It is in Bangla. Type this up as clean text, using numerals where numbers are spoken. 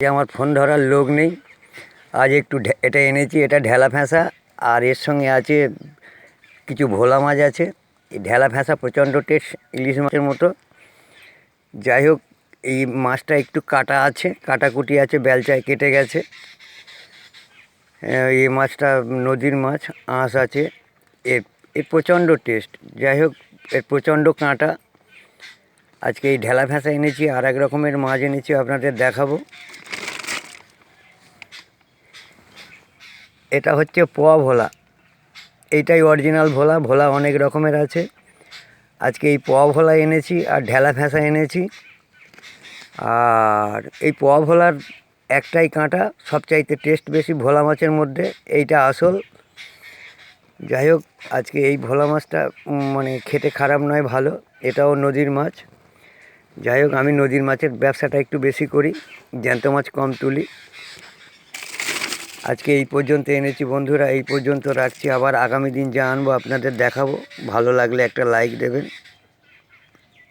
আমার ফোন ধরার লোক নেই, আজ একটু এটা এনেছি, এটা ঢেলা ফ্যাঁসা। আর এর সঙ্গে আছে কিছু ভোলা মাছ আছে। এই ঢেলা ফ্যাঁসা প্রচণ্ড টেস্ট, ইলিশ মাছের মতো। যাই হোক, এই মাছটা একটু কাটা আছে, কাটাকুটি আছে, বেলচায় কেটে গেছে। এই মাছটা নদীর মাছ, আঁশ আছে। এর এর প্রচণ্ড টেস্ট। যাই হোক, এর প্রচণ্ড কাঁটা। আজকে এই ঢেলা ফ্যাঁসা এনেছি, আর এক রকমের মাছ এনেছি, আপনাদের দেখাবো। এটা হচ্ছে পোয়া ভোলা, এইটাই অরিজিনাল ভোলা। ভোলা অনেক রকমের আছে। আজকে এই পোয়া ভোলা এনেছি আর ঢেলা ফ্যাঁসা এনেছি। আর এই পোয়া ভোলার একটাই কাঁটা, সবচাইতে টেস্ট বেশি ভোলা মাছের মধ্যে, এইটা আসল। যাই হোক, আজকে এই ভোলা মাছটা মানে খেতে খারাপ নয়, ভালো। এটাও নদীর মাছ। যাই হোক, আমি নদীর মাছের ব্যবসাটা একটু বেশি করি, জ্যান্ত মাছ কম তুলি। আজকে এই পর্যন্ত এনেছি বন্ধুরা, এই পর্যন্ত রাখছি। আবার আগামী দিন যা আনবো আপনাদের দেখাবো। ভালো লাগলে একটা লাইক দেবেন।